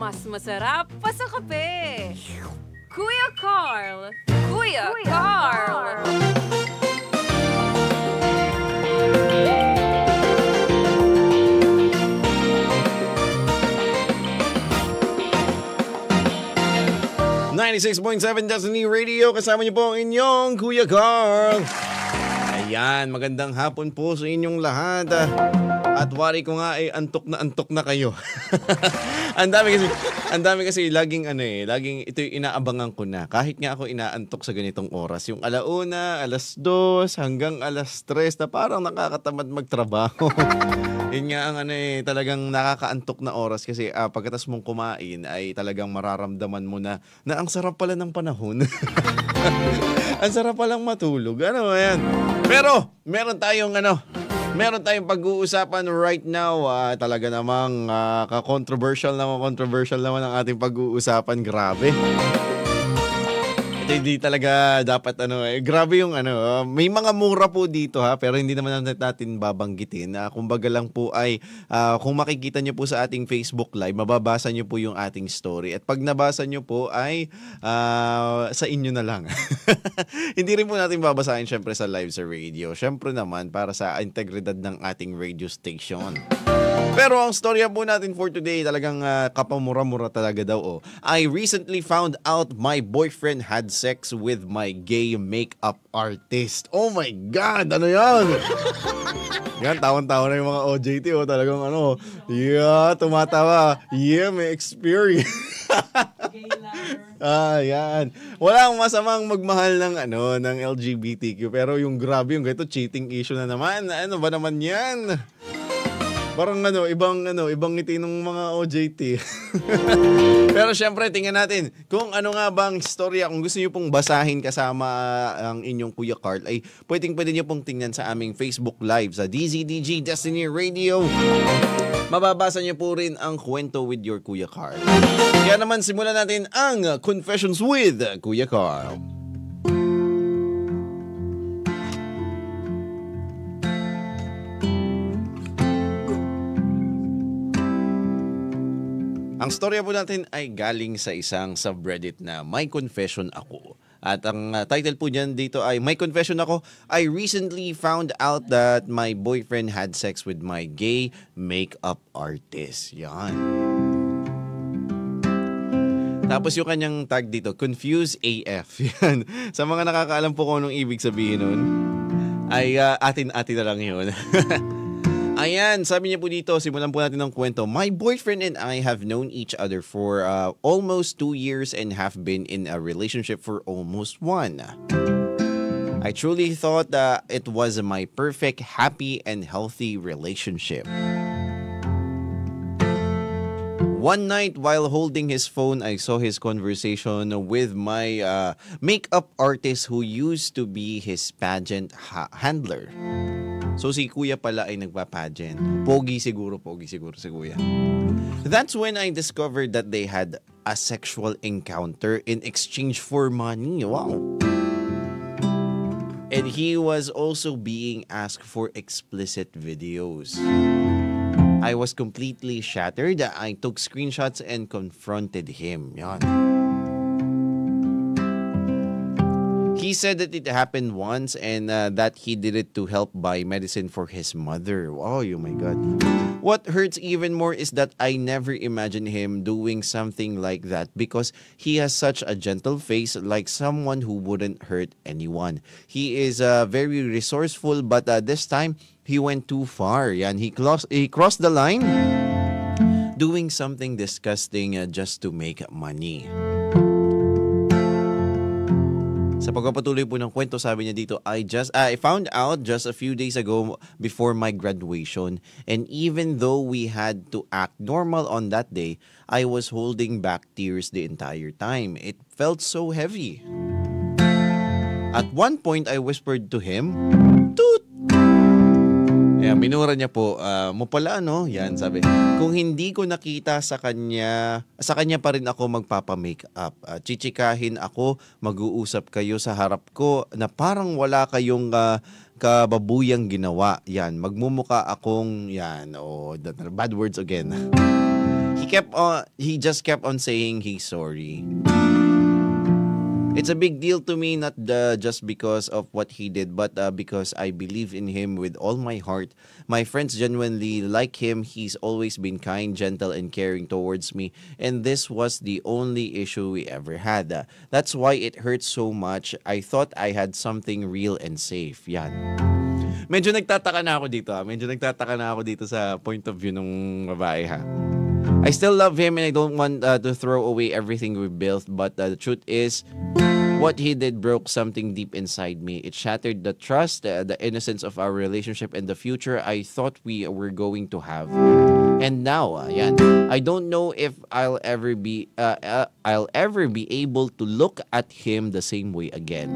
mas masarap pa sa kape. Kuya Carl! Kuya Carl! 96.7 Destiny Radio. Kasama niyo po ang inyong Kuya Carl. Ayan, magandang hapon po sa inyong lahat. At wari ko nga antok na kayo. Ang dami kasi laging laging ito yung inaabangan ko na. Kahit nga ako inaantok sa ganitong oras, yung 1:00, 2:00 hanggang 3:00 na parang nakakatamad magtrabaho. Yun nga ang talagang nakakaantok na oras kasi pagkatas mong kumain ay talagang mararamdaman mo na ang sarap pala ng panahon. Ang sarap palang matulog. Ano yan? Pero meron tayong pag-uusapan right now. Talaga namang controversial naman ang ating pag-uusapan. Grabe. Hindi talaga dapat grabe yung may mga mura po dito pero hindi naman natin babanggitin. Kumbaga lang po ay kung makikita nyo po sa ating Facebook Live, mababasa nyo po yung ating story. At pag nabasa nyo po ay sa inyo na lang. Hindi rin po natin babasahin syempre sa live sa radio. Syempre naman para sa integridad ng ating radio station. Pero ang storya po natin for today talagang kapamura-mura talaga daw. I recently found out my boyfriend had sex with my gay makeup artist. Oh my God! Ano yan? Yan, tawan-tawa na yung mga OJT. Talagang tumatawa. Yeah, may experience. Yan. Walang masamang magmahal ng LGBTQ. Pero yung grabe, yung ganito, cheating issue na naman. Ano ba naman yan? Parang ibang ngiti ng mga OJT. Pero syempre, tingnan natin kung ano nga bang istorya. Kung gusto niyo pong basahin kasama ang inyong Kuya Carl, ay pwede niyo pong tingnan sa aming Facebook Live sa DZDG Destiny Radio. Mababasa niyo po rin ang kwento with your Kuya Carl. Kaya naman, simulan natin ang Confessions with Kuya Carl. Ang storya po natin ay galing sa isang subreddit na My Confession Ako. At ang title po niyan dito ay My Confession Ako, I recently found out that my boyfriend had sex with my gay makeup artist. Yan. Tapos yung kanyang tag dito, Confused AF. Yan. Sa mga nakakaalam po kung anong ibig sabihin nun, ay atin-atin na lang yun. Ayan, sabi niya po dito, simulan po natin ng kwento. My boyfriend and I have known each other for almost 2 years and have been in a relationship for almost 1. I truly thought that it was my perfect, happy, and healthy relationship. One night, while holding his phone, I saw his conversation with my makeup artist who used to be his pageant handler. So si Kuya pala ay nagpa-pageant. Pogi siguro si Kuya. That's when I discovered that they had a sexual encounter in exchange for money. Wow. And he was also being asked for explicit videos. I was completely shattered. I took screenshots and confronted him. Yan. He said that it happened once and that he did it to help buy medicine for his mother. Oh my God. What hurts even more is that I never imagined him doing something like that because he has such a gentle face, like someone who wouldn't hurt anyone. He is very resourceful, but this time he went too far. Yan, he crossed the line, doing something disgusting just to make money. Sa pagpapatuloy po ng kwento, sabi niya dito, I found out just a few days ago before my graduation, and even though we had to act normal on that day, I was holding back tears the entire time. It felt so heavy. At one point, I whispered to him, "Toot!" Ayan, minura niya po, mo pala yan sabi. Kung hindi ko nakita sa kanya pa rin ako magpapa-makeup. Chichikahin ako, mag-uusap kayo sa harap ko na parang wala kayong kababuyang ginawa. Yan, magmumuka akong, bad words again. He he just kept on saying he's sorry. It's a big deal to me, not just because of what he did, but because I believe in him with all my heart. My friends genuinely like him. He's always been kind, gentle, and caring towards me. And this was the only issue we ever had. That's why it hurts so much. I thought I had something real and safe. Yan. Medyo nagtataka na ako dito. Medyo nagtataka na ako dito sa point of view ng babae ha. I still love him and I don't want to throw away everything we built, but the truth is, what he did broke something deep inside me. It shattered the trust, the innocence of our relationship and the future I thought we were going to have. And now, I don't know if I'll ever be able to look at him the same way again.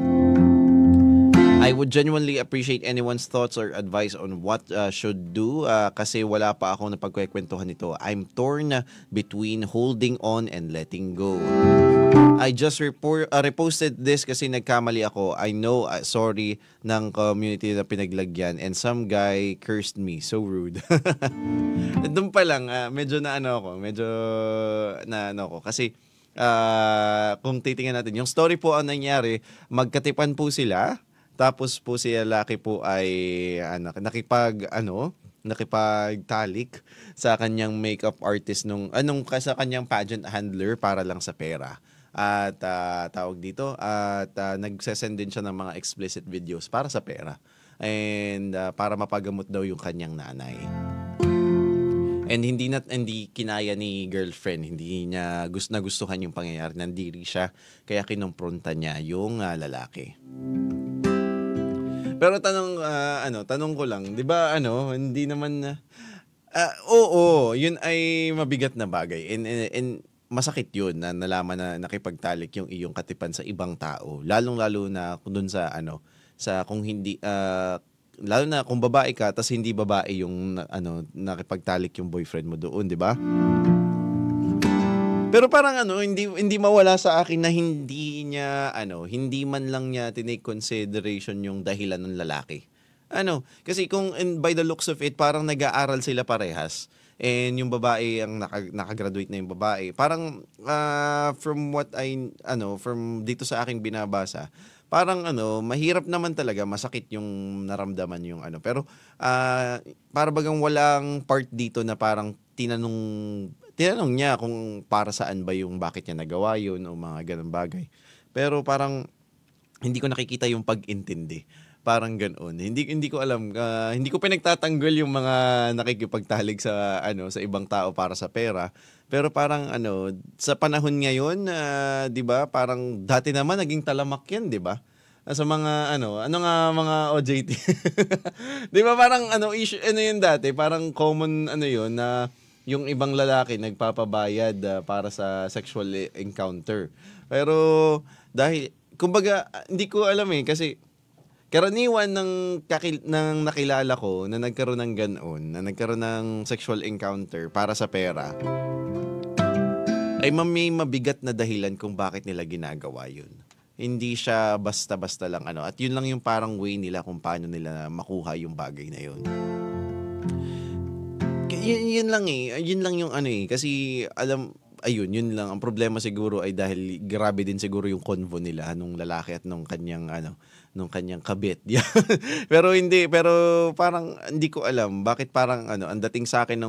I would genuinely appreciate anyone's thoughts or advice on what should do kasi wala pa ako napagkwekwentuhan nito. I'm torn between holding on and letting go. I just reposted this kasi nagkamali ako. I know, sorry ng community na pinaglagyan and some guy cursed me. So rude. Doon pa lang, medyo na ako kasi kung titingnan natin, yung story po ang nangyari, magkatipan po sila. Tapos po si lalaki po ay nakipagtalik sa kanyang makeup artist sa kanyang pageant handler para lang sa pera. At tawag dito at nagsesend din siya ng mga explicit videos para sa pera. And para mapagamot daw yung kanyang nanay. And hindi kinaya ni girlfriend, hindi niya nagustuhan yung pangyayari, nandiri siya kaya kinumpronta niya yung lalaki. Pero tanong ko lang, 'di ba hindi naman oo, yun ay mabigat na bagay. And masakit yun na nalaman na nakipagtalik yung iyong katipan sa ibang tao. Lalong-lalo na dun sa sa kung hindi lalo na kung babae ka tas hindi babae yung nakipagtalik yung boyfriend mo doon, 'di ba? Pero parang hindi mawala sa akin na hindi man lang niya tinake consideration yung dahilan ng lalaki. Kasi kung by the looks of it, parang nag-aaral sila parehas. And yung babae, ang nakagraduate na yung babae. Parang from what from dito sa aking binabasa, parang mahirap naman talaga, masakit yung naramdaman yung Pero para bagang walang part dito na parang tinanong niya kung para saan ba yung bakit niya nagawa yun o mga ganung bagay. Pero parang hindi ko nakikita yung pag-intindi. Parang ganoon. Hindi ko alam, hindi ko pinagtatanggol yung mga nakikipagtalik sa sa ibang tao para sa pera. Pero parang sa panahon ngayon, 'di ba? Parang dati naman naging talamak 'yan, 'di ba? Sa mga mga OJT. 'Di ba parang issue yun dati, parang common yun na yung ibang lalaki nagpapabayad para sa sexual encounter. Pero dahil kumbaga hindi ko alam kasi karaniwan ng nakilala ko na nagkaroon ng ganoon, na nagkaroon ng sexual encounter para sa pera, ay may mabigat na dahilan kung bakit nila ginagawa yun. Hindi siya basta-basta lang at yun lang yung parang way nila kung paano nila makuha yung bagay na yun. Yun lang yung kasi yun lang ang problema siguro ay dahil grabe din siguro yung convo nila nung lalaki at nung kanyang kabit. pero parang hindi ko alam bakit parang ang dating sa akin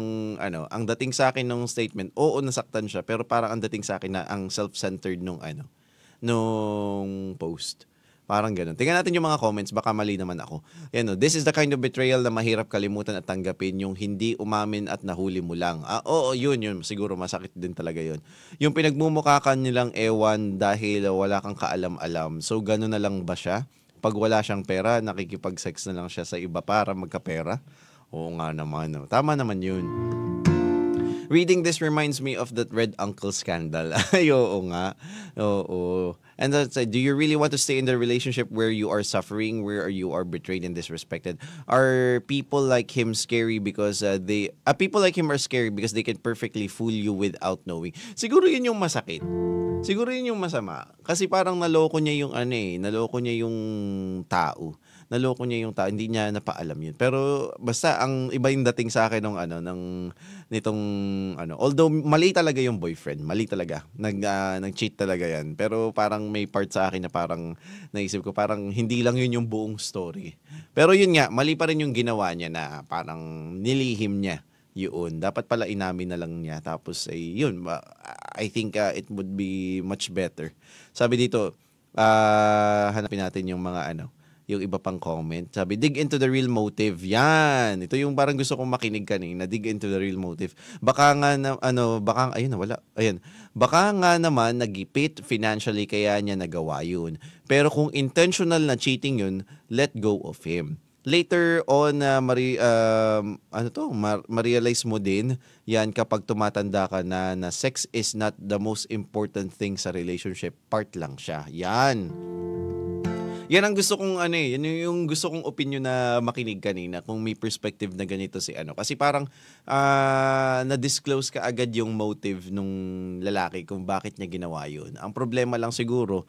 nung statement, oo nasaktan siya, pero parang ang dating sa akin na ang self-centered nung post. Parang gano'n. Tingnan natin yung mga comments, baka mali naman ako. This is the kind of betrayal na mahirap kalimutan at tanggapin, yung hindi umamin at nahuli mo lang. Oo, yun. Siguro masakit din talaga yun. Yung pinagmumukhakan nilang ewan dahil wala kang kaalam-alam. So, gano'n na lang ba siya? Pag wala siyang pera, nakikipag-sex na lang siya sa iba para magkapera? Oo nga naman. Tama naman yun. Reading this reminds me of that Red Uncle scandal. Ay, oo nga. Oo. And that's, do you really want to stay in the relationship where you are suffering, where you are betrayed and disrespected? Are people like him scary because people like him are scary because they can perfectly fool you without knowing? Siguro yun yung masakit. Siguro yun yung masama. Kasi parang naloko niya yung naloko niya yung tao. naloko niya yung tao, hindi niya napaalam yun. Pero basta ang iba yung dating sa akin nitong although mali talaga yung boyfriend, mali talaga. Nag-cheat talaga yan. Pero parang may part sa akin na parang naisip ko parang hindi lang yun yung buong story. Pero yun nga, mali pa rin yung ginawa niya na parang nilihim niya yun. Dapat pala inamin na lang niya. Tapos yun, I think it would be much better. Sabi dito, hanapin natin yung mga yung iba pang comment. Sabi, dig into the real motive. Yan. Ito yung parang gusto kong makinig kanina. Dig into the real motive. Baka nga ayun, nawala. Ayan. Baka nga naman nagipit financially kaya niya nagawa yun. Pero kung intentional na cheating yun, let go of him. Later on, ma-realize mo din yan kapag tumatanda ka na sex is not the most important thing sa relationship. Part lang siya. Yan. Yan ang gusto kong yan yung gusto kong opinion na makinig kanina kung may perspective na ganito si kasi parang na-disclose ka agad yung motive nung lalaki kung bakit niya ginawa yun. Ang problema lang siguro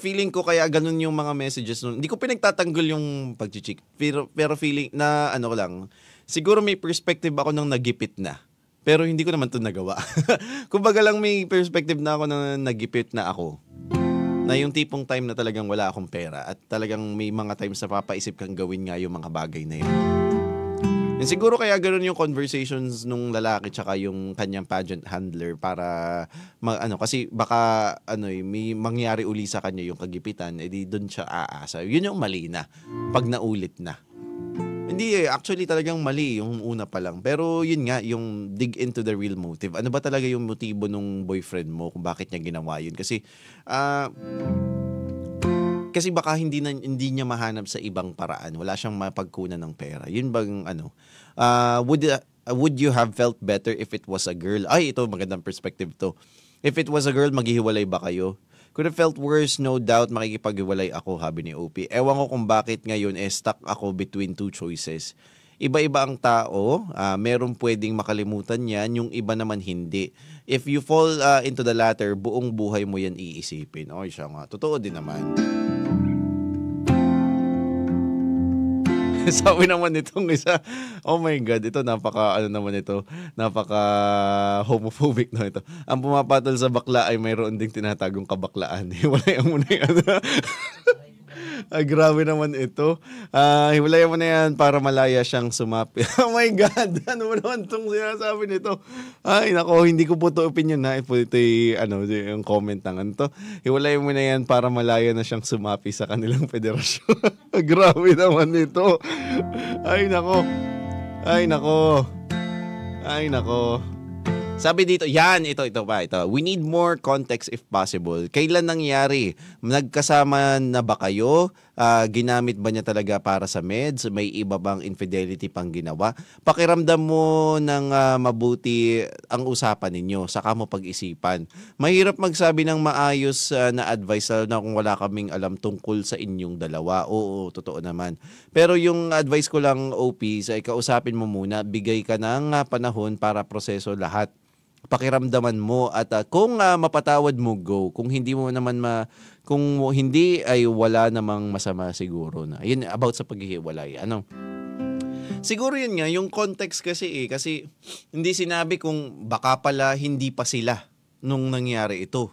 feeling ko kaya ganun yung mga messages nun. Hindi ko pinagtatanggol yung pag-cheat. Pero feeling na ko lang. Siguro may perspective ako nung nagipit na. Pero hindi ko naman 'to nagawa. Kumbaga lang may perspective na ako nung nagipit na ako. Na yung tipong time na talagang wala akong pera at talagang may mga times na papaisip kang gawin nga yung mga bagay na yun. And siguro kaya ganoon yung conversations nung lalaki tsaka yung kanyang pageant handler para kasi baka may mangyari uli sa kanya yung kagipitan, edi doon siya aasa. Yun yung mali na pag naulit na. Hindi actually talagang mali yung una pa lang. Pero yun nga, yung dig into the real motive. Ano ba talaga yung motibo nung boyfriend mo kung bakit niya ginawa yun? Kasi baka hindi niya mahanap sa ibang paraan. Wala siyang mapagkunan ng pera. Yun bang would you have felt better if it was a girl? Ay, ito magandang perspective to. If it was a girl, maghihiwalay ba kayo? Could have felt worse, no doubt makikipaghiwalay ako, habi ni OP. Ewan ko kung bakit ngayon stuck ako between two choices. Iba-iba ang tao, meron pwedeng makalimutan yan, yung iba naman hindi. If you fall into the latter, buong buhay mo yan iisipin. Okay siya nga, totoo din naman. Sabi naman itong isa, oh my God, ito napaka homophobic na ito. Ang pumapatol sa bakla ay mayroon ding tinatagong kabaklaan. Hiwalayan mo na yan. Ay, grabe naman ito. Hiwalayan mo na yan para malaya siyang sumapi. Oh my God, ano mo naman itong sinasabi nito? Ay, nako, hindi ko po ito opinion na. Ito yung comment ng to. Hiwalayan mo na yan para malaya na siyang sumapi sa kanilang federasyon. Grabe naman ito. Ay, nako. Ay, nako. Ay, nako. Sabi dito, ito. We need more context if possible. Kailan nangyari? Nagkasama na ba kayo? Ginamit ba niya talaga para sa meds? May iba bang infidelity pang ginawa? Pakiramdam mo ng mabuti ang usapan ninyo. Saka mo pag-isipan. Mahirap magsabi ng maayos na advice na kung wala kaming alam tungkol sa inyong dalawa. Oo, totoo naman. Pero yung advice ko lang, OP, ay kausapin mo muna. Bigay ka ng panahon para proseso lahat. Pakiramdaman mo at kung mapatawad mo, go. Kung hindi mo naman kung hindi ay wala namang masama siguro na. Yun about sa paghihiwalay. Siguro yun nga yung context kasi hindi sinabi kung baka pala hindi pa sila nung nangyari ito.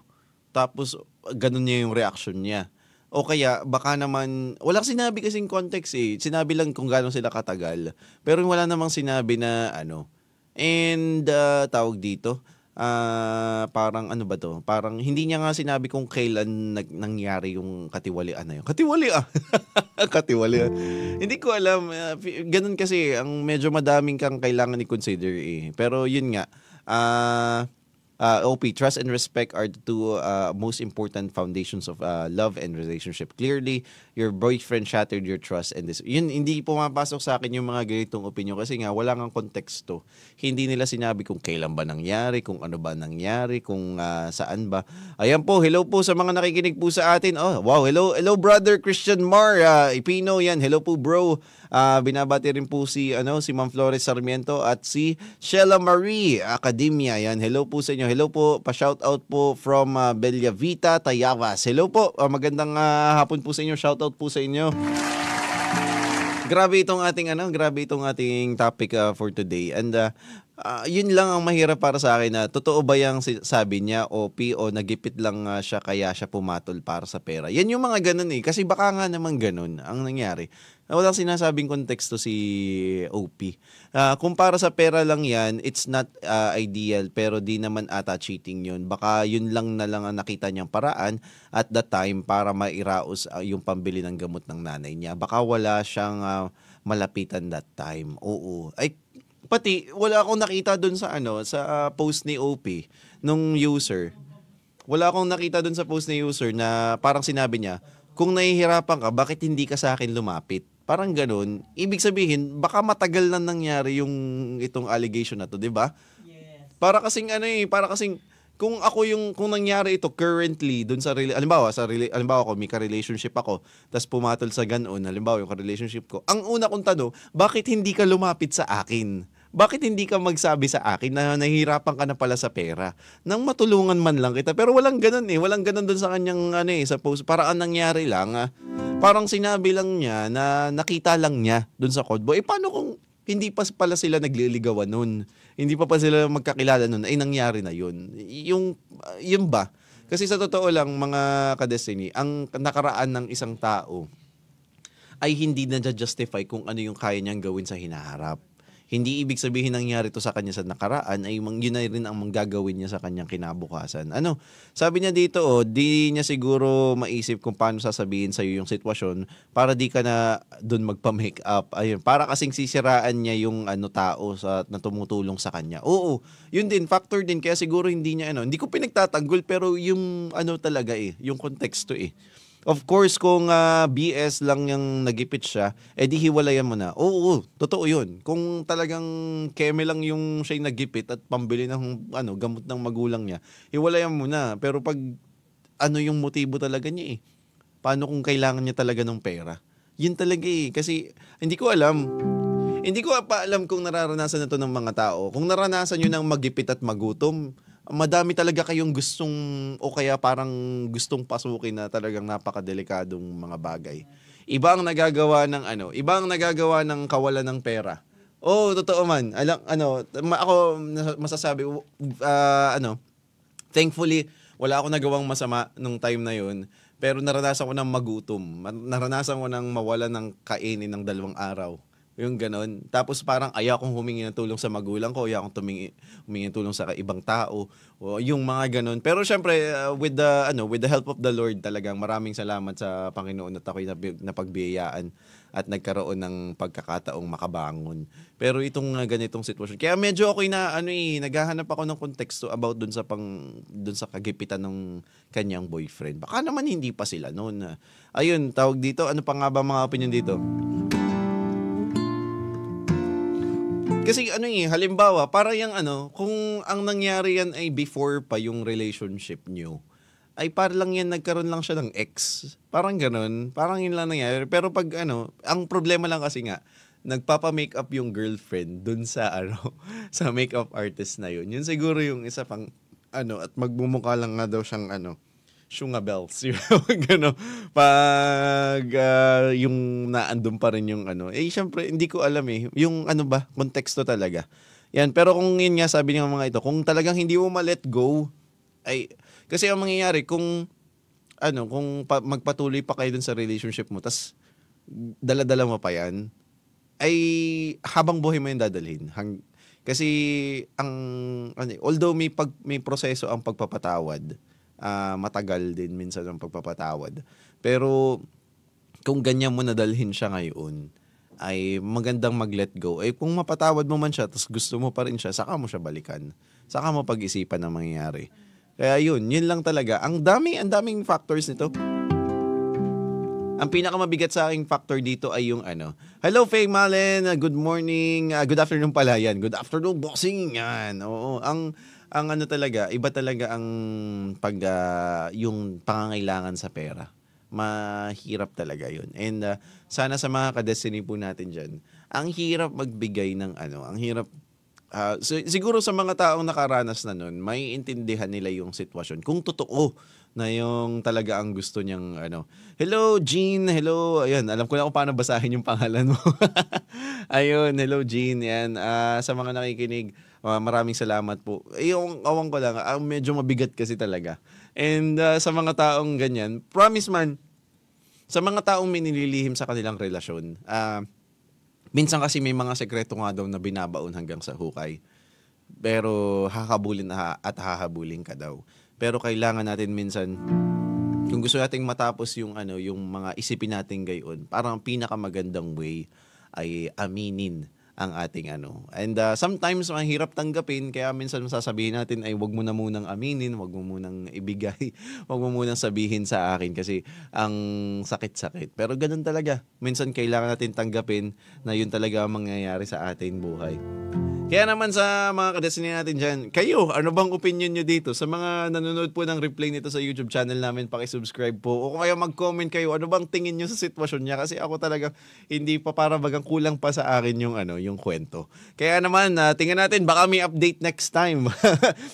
Tapos ganun niya yung reaction niya. O kaya baka naman walang sinabi kasing context Sinabi lang kung gaano sila katagal. Pero wala namang sinabi na And tawag dito, parang ano ba to? Parang hindi niya nga sinabi kung kailan nangyari yung katiwalian na yun. Katiwalian! Katiwalian. Hindi ko alam. Ganun kasi, ang medyo madaming kang kailangan i-consider Pero yun nga, OP, trust and respect are the two most important foundations of love and relationship. Clearly, your boyfriend shattered your trust and this. Yun, hindi pumapasok sa akin yung mga ganitong opinion kasi nga wala ngang konteksto. Hindi nila sinabi kung kailan ba nangyari, kung ano ba nangyari, kung saan ba. Ayan po, hello po sa mga nakikinig po sa atin. Oh, wow, hello brother Christian Mar Ipino yan. Hello po bro. Binabati rin po si Ma'am Flores Sarmiento at si Sheila Marie Academia. Yan, hello po sa inyo. Hello po, pa-shoutout po from Bellavita, Tayabas. Hello po, magandang hapon po sa inyo. Shoutout po sa inyo. Grabe itong ating topic for today. And yun lang ang mahirap para sa akin na totoo ba yung sabi niya OP o nagipit lang siya kaya siya pumatol para sa pera. Yan yung mga ganun eh. Kasi baka nga naman ganun ang nangyari. Walang sinasabing konteksto si OP. Kung para sa pera lang yan, it's not ideal pero di naman ata cheating yun. Baka yun lang na lang ang nakita niyang paraan at that time para mairaos yung pambili ng gamot ng nanay niya. Baka wala siyang malapitan that time. Oo. Ay, pati wala akong nakita doon sa sa post ni OP nung user. Wala akong nakita doon sa post ni user na parang sinabi niya, kung nahihirapan ka, bakit hindi ka sa akin lumapit? Parang ganun. Ibig sabihin, baka matagal na nangyari yung itong allegation na to, 'di ba? Yes. Para kasing kung kung nangyari ito currently doon sa halimbawa ko may ka-relationship ako, tapos pumatol sa ganoon, halimbawa yung ka-relationship ko. Ang una kong tanong, bakit hindi ka lumapit sa akin? Bakit hindi ka magsabi sa akin na nahihirapan ka na pala sa pera? Nang matulungan man lang kita. Pero walang ganun eh. Walang ganun doon sa kanyang sa post. Para ang nangyari lang, parang sinabi lang niya na nakita lang niya doon sa Codebo. Paano kung hindi pa pala sila nagliligawan nun? Hindi pa sila magkakilala nun? Nangyari na yun. Yun ba? Kasi sa totoo lang, mga ka-Destiny, ang nakaraan ng isang tao ay hindi na-justify kung ano yung kaya niyang gawin sa hinaharap. Hindi ibig sabihin nangyari to sa kanya sa nakaraan ay yun na rin ang manggagawin niya sa kanyang kinabukasan. Sabi niya dito, di niya siguro maisip kung paano sasabihin sa iyo yung sitwasyon para di ka na doon magpa-make up. Ayun, para kasing sisiraan niya yung tao na tumutulong sa kanya. Oo, yun din factor din kaya siguro hindi niya hindi ko pinagtatanggol pero yung talaga yung konteksto Of course, kung BS lang yung nagipit siya, di hiwalayan mo na. Oo, totoo yun. Kung talagang keme lang yung siya yung nagipit at pambili ng gamot ng magulang niya, hiwalayan mo na. Pero pag yung motibo talaga niya paano kung kailangan niya talaga ng pera? Yun talaga Kasi hindi ko alam. Hindi ko pa alam kung nararanasan na to ng mga tao. Kung naranasan nyo ng magipit at magutom, madami talaga kayong gustong o kaya parang gustong pasukin na talagang napakadelikadong mga bagay. Iba ang nagagawa ng kawalan ng pera. Oh, totoo man. Ako masasabi thankfully wala akong nagawang masama nung time na yun. Pero naranasan ko ng magutom. Naranasan ko ng mawala ng kainin ng 2 araw. Yung ganon. Tapos parang ayaw kong humingi ng tulong sa magulang ko, ayaw kong humingi ng tulong sa ibang tao, o yung mga ganon. Pero syempre, with the help of the Lord talagang maraming salamat sa Panginoon at ako'y napagbiyayaan at nagkaroon ng pagkakataong makabangon. Pero itong ganitong sitwasyon. Kaya medyo ako'y naghahanap ako ng konteksto about dun sa kagipitan ng kanyang boyfriend. Baka naman hindi pa sila noon. Ayun, tawag dito. Ano pa nga ba mga opinion dito? Kasi halimbawa, para kung ang nangyari yan ay before pa yung relationship nyo, ay para lang yan, nagkaroon lang siya ng ex. Parang ganun. Parang yun lang nangyari. Pero pag ang problema lang kasi nga, nagpapa-makeup yung girlfriend dun sa sa makeup artist na yun. Yun siguro yung isa pang at magmumukha lang nga daw siyang Shunga bells. Pag yung naandun pa rin yung syempre hindi ko alam yung konteksto talaga. Yan, pero kung yun nga sabi ng mga ito, kung talagang hindi mo ma-let go, ay kasi ang mangyayari kung magpatuloy pa kayo dun sa relationship mo, tas dala-dala mo pa yan, ay habang buhay mo yung dadalhin. Kasi although may proseso ang pagpapatawad, matagal din minsan ang pagpapatawad. Pero kung ganyan mo nadalhin siya ngayon, ay magandang mag-let go. Kung mapatawad mo man siya, tapos gusto mo pa rin siya, saka mo siya balikan. Saka mo pag-isipan ang mangyayari. Kaya yun lang talaga. Ang daming factors nito. Ang pinakamabigat sa aking factor dito ay yung Hello, Faye Malen. Good morning. Good afternoon pala yan. Good afternoon, bossing. Yan. Oo. Ang talaga, iba talaga ang yung pangangailangan sa pera. Mahirap talaga yun. And sana sa mga ka-Destiny po natin dyan, ang hirap magbigay ng ang hirap Siguro sa mga taong nakaranas na nun, may intindihan nila yung sitwasyon. Kung totoo na yung talaga ang gusto niyang Hello, Jean. Hello. Ayun, alam ko na kung paano basahin yung pangalan mo. Ayun, hello, Jean. Yan. Sa mga nakikinig, maraming salamat po. Yung awang ko lang, medyo mabigat kasi talaga. And sa mga taong ganyan, promise man, sa mga taong may nililihim sa kanilang relasyon, minsan kasi may mga sekreto nga daw na binabaon hanggang sa hukay. Pero hakabulin at hahabulin ka daw. Pero kailangan natin minsan, kung gusto nating matapos yung mga isipin natin gayon, parang pinakamagandang way ay aminin ang ating And sometimes mahirap tanggapin, kaya minsan masasabihin natin ay wag mo na munang aminin, wag mo munang ibigay, wag mo munang sabihin sa akin kasi ang sakit-sakit. Pero ganun talaga. Minsan kailangan natin tanggapin na yun talaga ang mangyayari sa ating buhay. Kaya naman sa mga kadestinay natin dyan, kayo, ano bang opinion nyo dito? Sa mga nanonood po ng replay nito sa YouTube channel namin, pakisubscribe po. O kung kaya mag-comment kayo, ano bang tingin nyo sa sitwasyon niya? Kasi ako talaga, hindi pa para bagang kulang pa sa akin yung kwento. Kaya naman, tingnan natin, baka may update next time.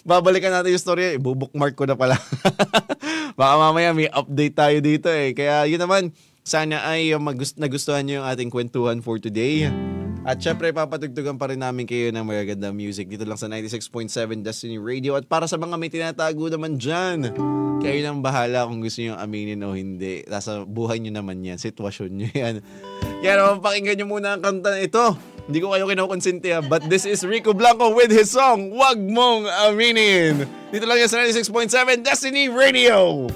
Babalikan natin yung story. Ibubookmark ko na pala. Baka mamaya may update tayo dito eh. Kaya yun naman, sana ay nagustuhan nyo yung ating kwentuhan for today. At syempre, papatugtugan pa rin namin kayo ng magagandang music dito lang sa 96.7 Destiny Radio. At para sa mga may tinatago naman dyan, kayo nang bahala kung gusto nyo aminin o hindi. Nasa buhay nyo naman yan, sitwasyon nyo yan. Kaya naman, pakinggan nyo muna ang kanta na ito. Hindi ko kayo kinukonsinti but this is Rico Blanco with his song, Wag Mong Aminin. Dito lang yan sa 96.7 Destiny Radio.